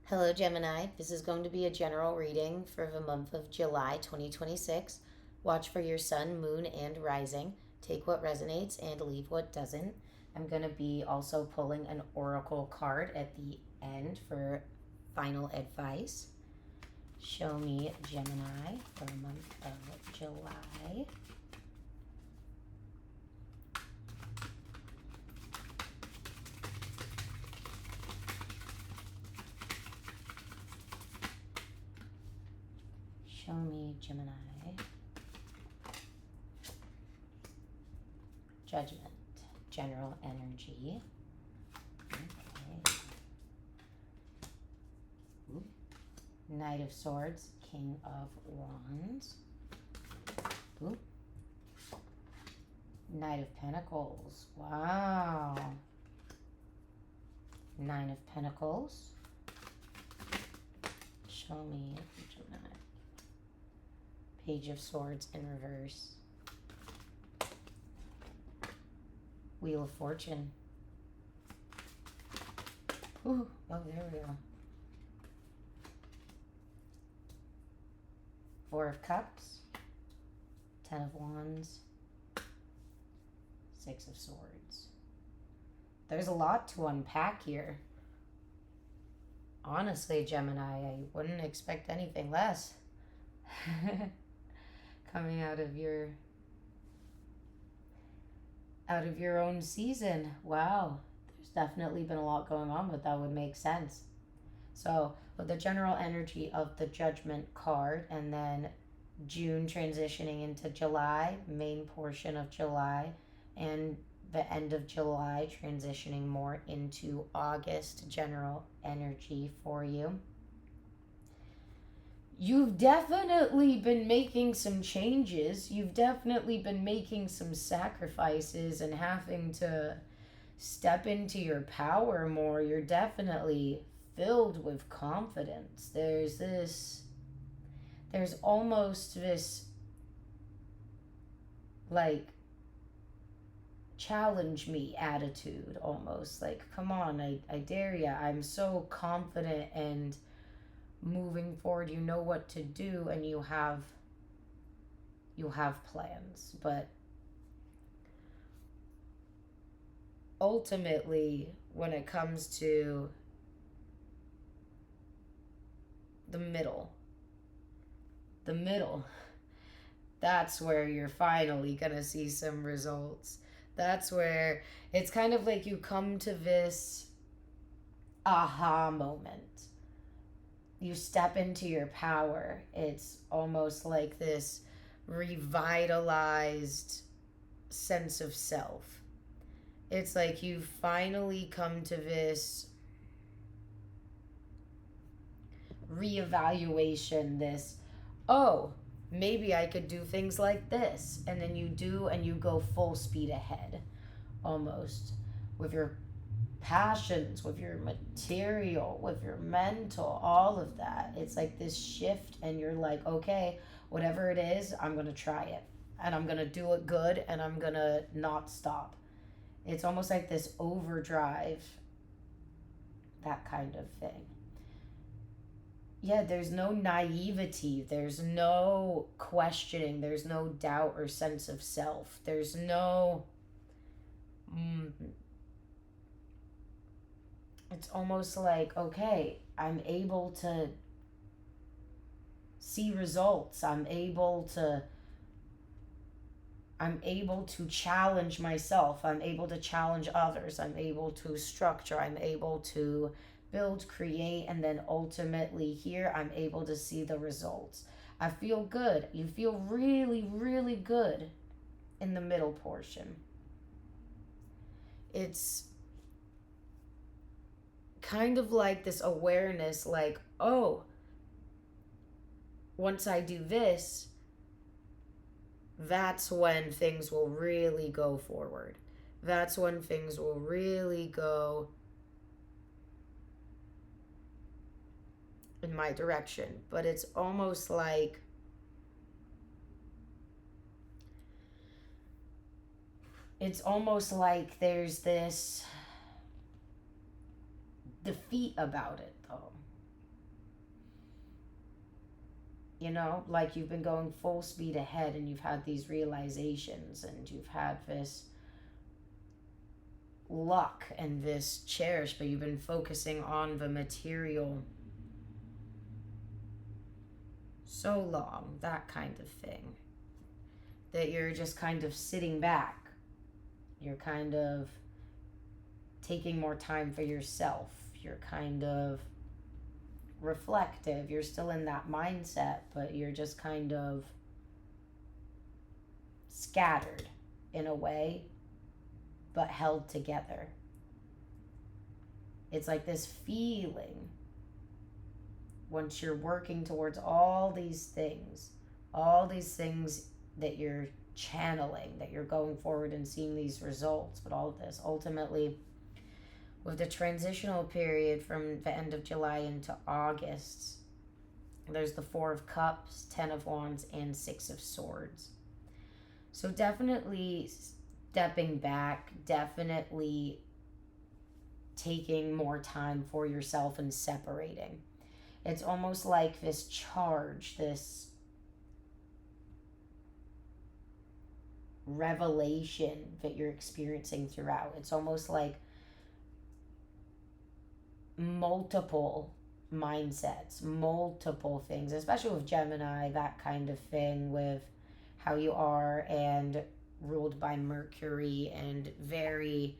Hello, Gemini. This is going to be a general reading for the month of July 2026. Watch for your sun, moon, and rising. Take what resonates and leave what doesn't. I'm going to be also pulling an oracle card at the end for final advice. Show me Gemini for the month of July. Show me Gemini. Judgment. General energy. Okay. Ooh. Knight of Swords. King of Wands. Ooh. Knight of Pentacles. Wow. Nine of Pentacles. Show me Gemini. Page of Swords in reverse. Wheel of Fortune. Ooh, oh, there we go. Four of Cups. 10 of Wands. 6 of Swords. There's a lot to unpack here. Honestly, Gemini, I wouldn't expect anything less. Coming out of your own season. Wow, there's definitely been a lot going on, but that would make sense. So with the general energy of the Judgment card, and then June transitioning into July, main portion of July, and the end of July transitioning more into August general energy for you. You've definitely been making some changes. You've definitely been making some sacrifices and having to step into your power more. You're definitely filled with confidence. There's almost this, like, challenge me attitude almost. Like, come on, I dare ya. I'm so confident and moving forward. You know what to do, and you have plans. But ultimately, when it comes to the middle, that's where you're finally gonna see some results. That's where it's kind of like you come to this aha moment. You step into your power. It's almost like this revitalized sense of self. It's like you finally come to this reevaluation, this, oh, maybe I could do things like this. And then you do, and you go full speed ahead almost with your passions, with your material, with your mental, all of that. It's like this shift, and you're like, okay, whatever it is, I'm going to try it. And I'm going to do it good, and I'm going to not stop. It's almost like this overdrive, that kind of thing. Yeah, there's no naivety. There's no questioning. There's no doubt or sense of self. There's no... It's almost like, okay, I'm able to see results. I'm able to challenge myself. I'm able to challenge others. I'm able to structure. I'm able to build, create, and then ultimately here I'm able to see the results. I feel good. You feel really, really good in the middle portion. It's kind of like this awareness, like, oh, once I do this, that's when things will really go forward. That's when things will really go in my direction. But it's almost like there's this defeat about it, though. You know, like you've been going full speed ahead and you've had these realizations and you've had this luck and this cherish, but you've been focusing on the material so long, that kind of thing, that you're just kind of sitting back. You're kind of taking more time for yourself. You're kind of reflective. You're still in that mindset, but you're just kind of scattered in a way, but held together. It's like this feeling once you're working towards all these things that you're channeling, that you're going forward and seeing these results, but all of this ultimately with the transitional period from the end of July into August, there's the Four of Cups, Ten of Wands, and Six of Swords. So definitely stepping back, definitely taking more time for yourself and separating. It's almost like this charge, this revelation that you're experiencing throughout. It's almost like multiple mindsets, multiple things, especially with Gemini, that kind of thing, with how you are and ruled by Mercury and very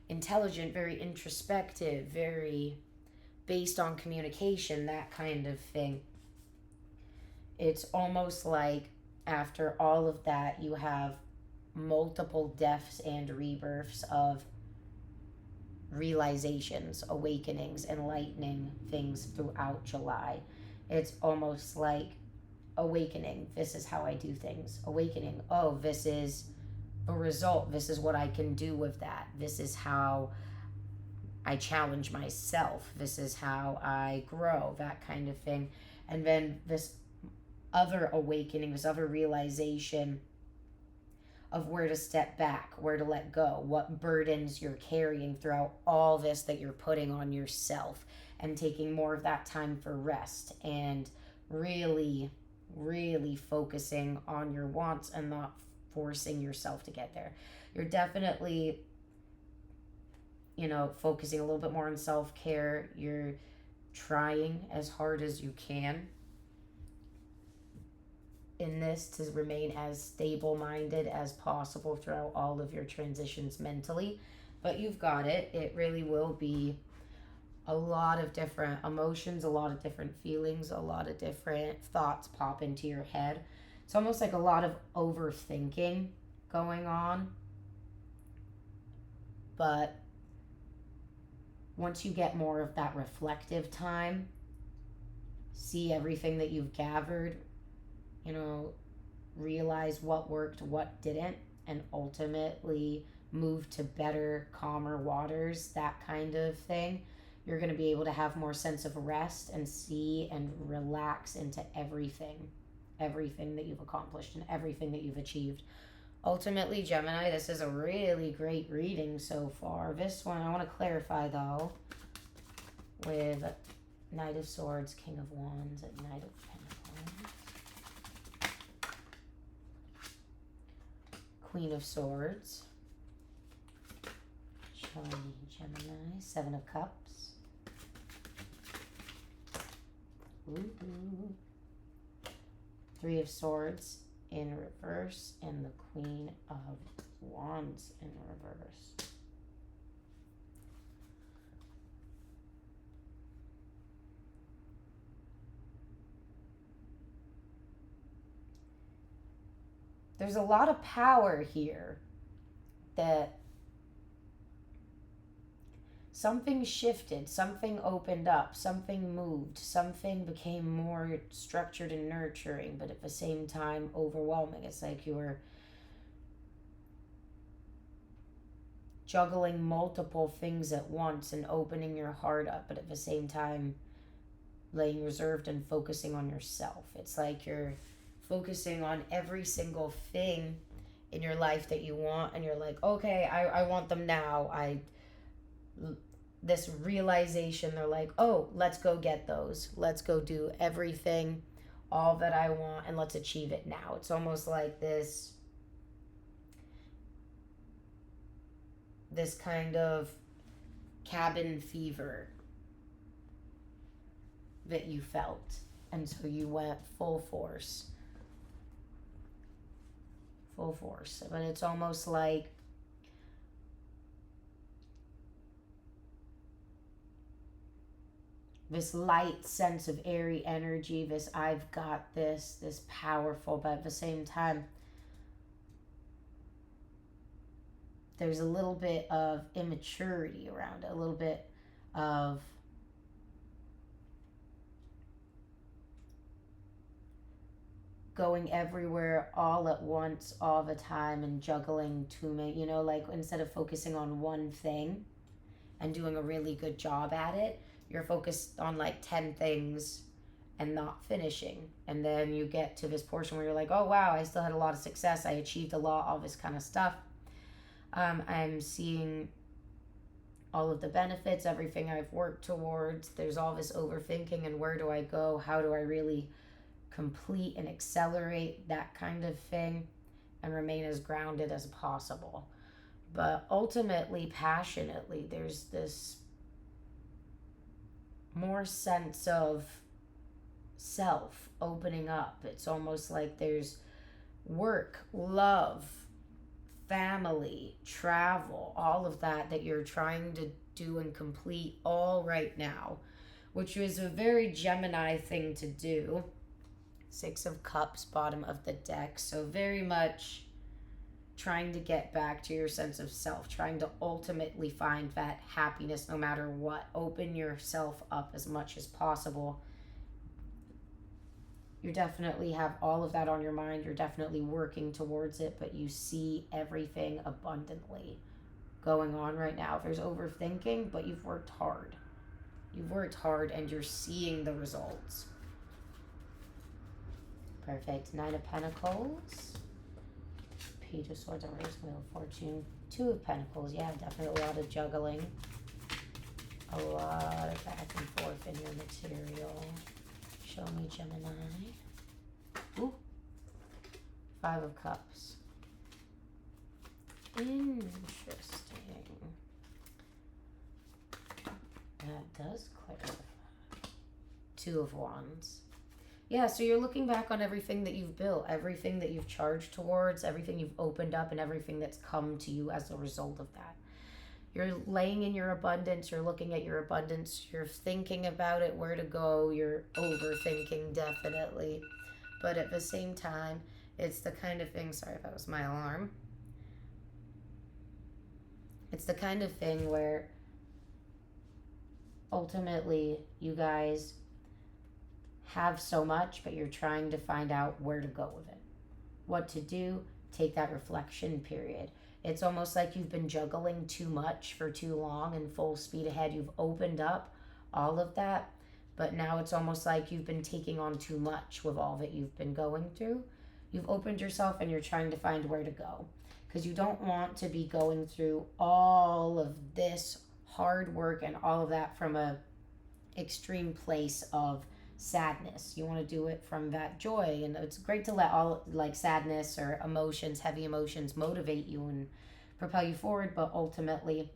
intelligent, very introspective, very based on communication, that kind of thing. It's almost like after all of that, you have multiple deaths and rebirths of realizations, awakenings, enlightening things throughout July. It's almost like awakening. This is how I do things. Awakening. Oh, this is a result. This is what I can do with that. This is how I challenge myself. This is how I grow, that kind of thing. And then this other awakening, this other realization of where to step back, where to let go, what burdens you're carrying throughout all this that you're putting on yourself, and taking more of that time for rest and really, really focusing on your wants and not forcing yourself to get there. You're definitely, focusing a little bit more on self-care. You're trying as hard as you can in this to remain as stable-minded as possible throughout all of your transitions mentally. But you've got it. It really will be a lot of different emotions, a lot of different feelings, a lot of different thoughts pop into your head. It's almost like a lot of overthinking going on. But once you get more of that reflective time, see everything that you've gathered, realize what worked, what didn't, and ultimately move to better, calmer waters, that kind of thing, you're going to be able to have more sense of rest and see and relax into everything that you've accomplished and everything that you've achieved. Ultimately, Gemini, this is a really great reading so far. This one, I want to clarify, though, with Knight of Swords, King of Wands, and Knight of Pentacles. Queen of Swords. Shiny Gemini. Seven of Cups. Ooh. Three of Swords in reverse, and the Queen of Wands in reverse. There's a lot of power here that something shifted, something opened up, something moved, something became more structured and nurturing, but at the same time overwhelming. It's like you were juggling multiple things at once and opening your heart up, but at the same time laying reserved and focusing on yourself. It's like you're focusing on every single thing in your life that you want, and you're like, okay, I want them now. This realization, they're like, oh, let's go get those. Let's go do everything, all that I want, and let's achieve it now. It's almost like this kind of cabin fever that you felt. And so you went full force. Full force. But it's almost like this light sense of airy energy, this I've got this powerful, but at the same time, there's a little bit of immaturity around it, a little bit of going everywhere all at once, all the time, and juggling too many, you know, like instead of focusing on one thing and doing a really good job at it, you're focused on like 10 things and not finishing. And then you get to this portion where you're like, oh wow, I still had a lot of success, I achieved a lot, all this kind of stuff. I'm seeing all of the benefits, everything I've worked towards. There's all this overthinking, and where do I go? How do I really complete and accelerate that kind of thing and remain as grounded as possible? But ultimately, passionately, there's this more sense of self opening up. It's almost like there's work, love, family, travel, all of that you're trying to do and complete all right now, which is a very Gemini thing to do. 6 of Cups, bottom of the deck. So very much trying to get back to your sense of self, trying to ultimately find that happiness no matter what. Open yourself up as much as possible. You definitely have all of that on your mind. You're definitely working towards it, but you see everything abundantly going on right now. There's overthinking, but you've worked hard. You've worked hard and you're seeing the results. Perfect. 9 of Pentacles. Page of Swords, Reverse, Wheel of Fortune. 2 of Pentacles. Yeah, definitely a lot of juggling. A lot of back and forth in your material. Show me, Gemini. Ooh. 5 of Cups. Interesting. That does clarify. 2 of Wands. Yeah, so you're looking back on everything that you've built, everything that you've charged towards, everything you've opened up, and everything that's come to you as a result of that. You're laying in your abundance, you're looking at your abundance, you're thinking about it, where to go, you're overthinking, definitely. But at the same time, it's the kind of thing, sorry, that was my alarm. It's the kind of thing where ultimately you guys have so much, but you're trying to find out where to go with it. What to do, take that reflection period. It's almost like you've been juggling too much for too long and full speed ahead. You've opened up all of that, but now it's almost like you've been taking on too much with all that you've been going through. You've opened yourself and you're trying to find where to go, because you don't want to be going through all of this hard work and all of that from a extreme place of sadness. You want to do it from that joy, and it's great to let all like sadness or emotions, heavy emotions, motivate you and propel you forward, but ultimately,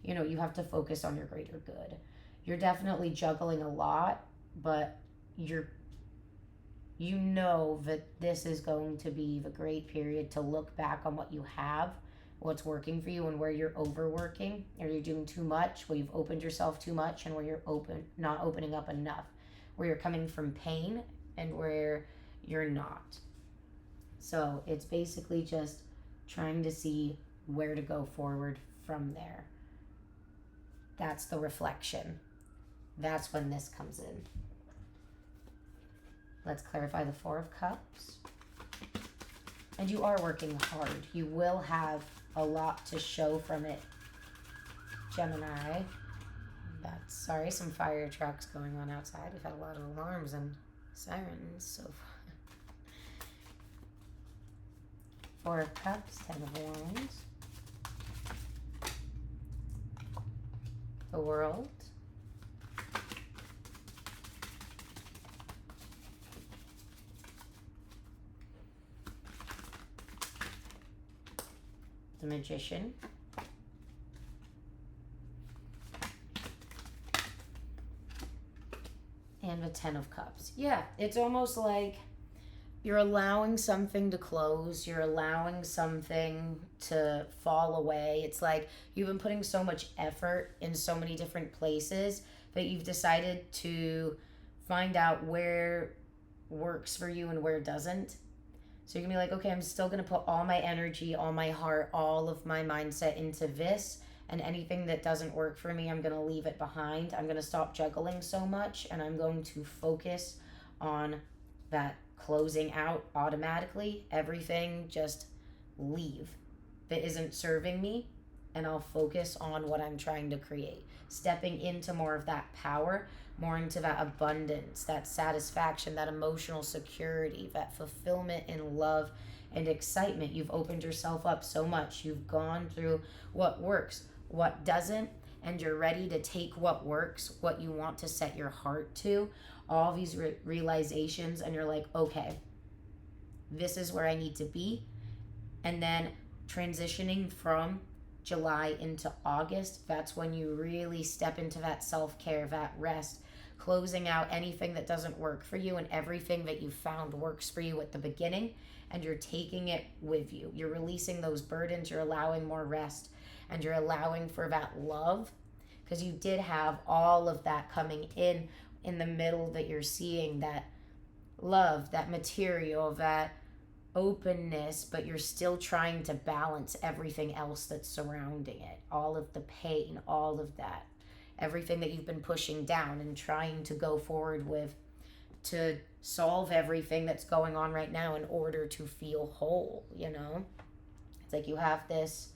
you know, you have to focus on your greater good. You're definitely juggling a lot, but you know that this is going to be the great period to look back on what you have, what's working for you, and where you're overworking or you're doing too much, where you've opened yourself too much, and where you're not opening up enough, where you're coming from pain and where you're not. So it's basically just trying to see where to go forward from there. That's the reflection. That's when this comes in. Let's clarify the 4 of Cups. And you are working hard. You will have a lot to show from it, Gemini. That's, sorry, some fire trucks going on outside. We've had a lot of alarms and sirens so far. 4 of Cups, 10 of Wands. The World. Magician. And the Ten of Cups. Yeah, it's almost like you're allowing something to close. You're allowing something to fall away. It's like you've been putting so much effort in so many different places that you've decided to find out where works for you and where doesn't. So you're going to be like, okay, I'm still going to put all my energy, all my heart, all of my mindset into this. And anything that doesn't work for me, I'm going to leave it behind. I'm going to stop juggling so much, and I'm going to focus on that closing out automatically. Everything, just leave that isn't serving me, and I'll focus on what I'm trying to create. Stepping into more of that power, more into that abundance, that satisfaction, that emotional security, that fulfillment in love and excitement. You've opened yourself up so much. You've gone through what works, what doesn't, and you're ready to take what works, what you want to set your heart to, all these realizations, and you're like, okay, this is where I need to be. And then transitioning from July into August, that's when you really step into that self-care, that rest, closing out anything that doesn't work for you and everything that you found works for you at the beginning, and you're taking it with you. You're releasing those burdens, you're allowing more rest, and you're allowing for that love, because you did have all of that coming in the middle that you're seeing, that love, that material, that openness, but you're still trying to balance everything else that's surrounding it, all of the pain, all of that, everything that you've been pushing down and trying to go forward with to solve everything that's going on right now in order to feel whole. It's like you have this,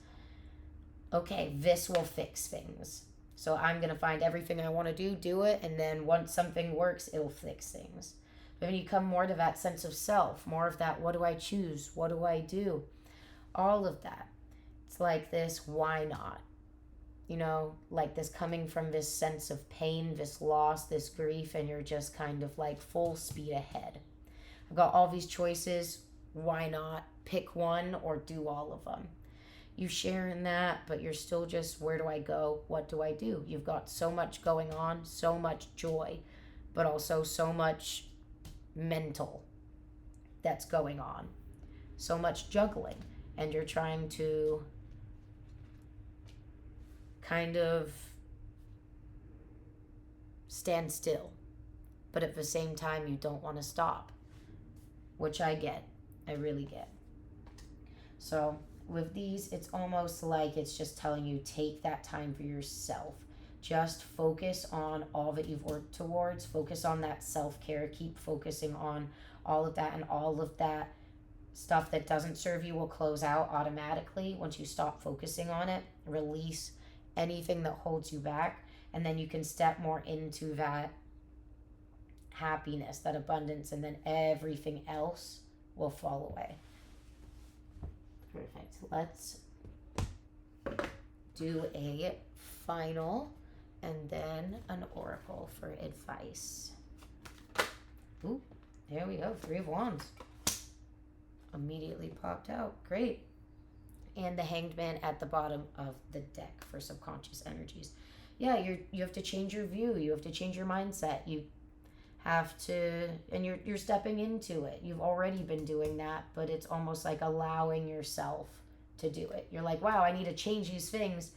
okay, this will fix things, so I'm gonna find everything I want to do it, and then once something works, it'll fix things. But when you come more to that sense of self, more of that, what do I choose? What do I do? All of that. It's like this, why not? Like this coming from this sense of pain, this loss, this grief, and you're just kind of like full speed ahead. I've got all these choices. Why not pick one or do all of them? You share in that, but you're still just, where do I go? What do I do? You've got so much going on, so much joy, but also so much mental that's going on, so much juggling, and you're trying to kind of stand still, but at the same time you don't want to stop, which I really get. So with these, it's almost like it's just telling you, take that time for yourself. Just focus on all that you've worked towards. Focus on that self-care. Keep focusing on all of that, and all of that stuff that doesn't serve you will close out automatically once you stop focusing on it. Release anything that holds you back, and then you can step more into that happiness, that abundance, and then everything else will fall away. Perfect. Let's do a final and then an oracle for advice. Ooh, there we go. 3 of Wands. Immediately popped out. Great. And the Hanged Man at the bottom of the deck for subconscious energies. Yeah, you have to change your view. You have to change your mindset. You have to, and you're stepping into it. You've already been doing that, but it's almost like allowing yourself to do it. You're like, wow, I need to change these things.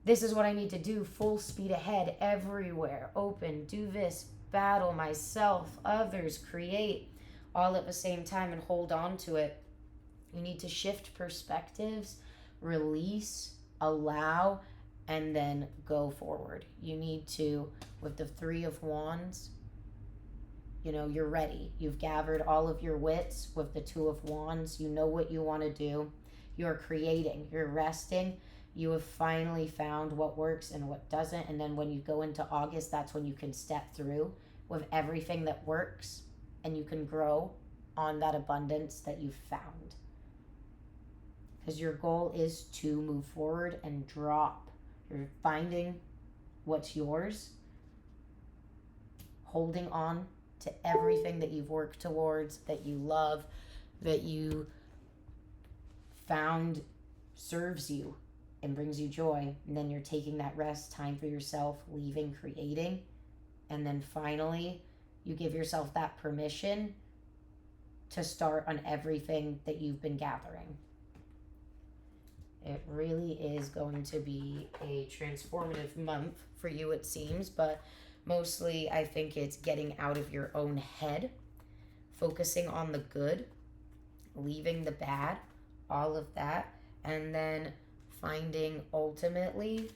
This is what I need to do. Full speed ahead, everywhere, open, do this, battle myself, others, create, all at the same time, and hold on to it. You need to shift perspectives, release, allow, and then go forward. You need to, with the 3 of Wands, you're ready. You've gathered all of your wits. With the 2 of Wands, you know what you want to do. You're creating, you're resting. You have finally found what works and what doesn't. And then when you go into August, that's when you can step through with everything that works, and you can grow on that abundance that you've found. Because your goal is to move forward and drop. You're finding what's yours, holding on to everything that you've worked towards, that you love, that you found serves you and brings you joy, and then you're taking that rest time for yourself, leaving, creating, and then finally you give yourself that permission to start on everything that you've been gathering. It really is going to be a transformative month for you, it seems, but mostly I think it's getting out of your own head, focusing on the good, leaving the bad, all of that, and then finding ultimately,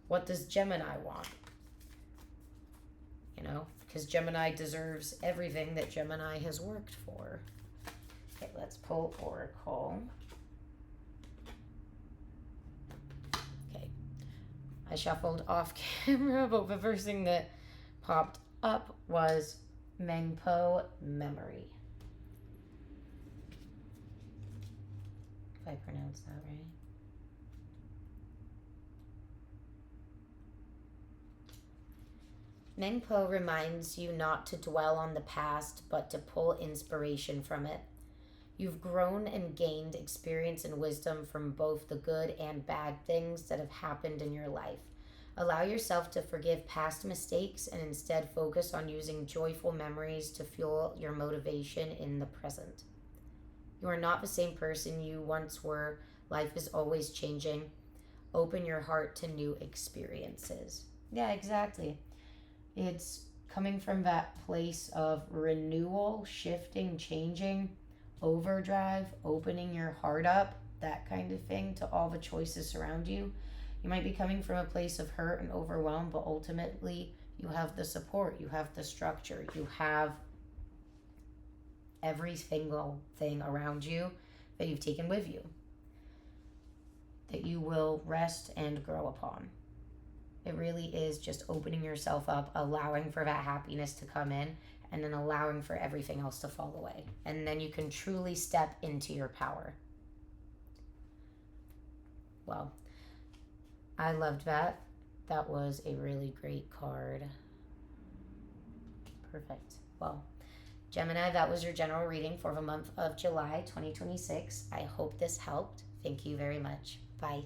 what does Gemini want? Because Gemini deserves everything that Gemini has worked for. Okay, let's pull Oracle. Okay, I shuffled off camera, but the first thing that popped up was Mengpo Memory. If I pronounce that right. Mengpo reminds you not to dwell on the past, but to pull inspiration from it. You've grown and gained experience and wisdom from both the good and bad things that have happened in your life. Allow yourself to forgive past mistakes and instead focus on using joyful memories to fuel your motivation in the present. You are not the same person you once were. Life is always changing. Open your heart to new experiences. Yeah, exactly. It's coming from that place of renewal, shifting, changing, overdrive, opening your heart up, that kind of thing to all the choices around you. You might be coming from a place of hurt and overwhelm, but ultimately you have the support, you have the structure, you have every single thing around you that you've taken with you, that you will rest and grow upon. It really is just opening yourself up, allowing for that happiness to come in, and then allowing for everything else to fall away. And then you can truly step into your power. Well, I loved that. That was a really great card. Perfect. Well, Gemini, that was your general reading for the month of July 2026. I hope this helped. Thank you very much. Bye.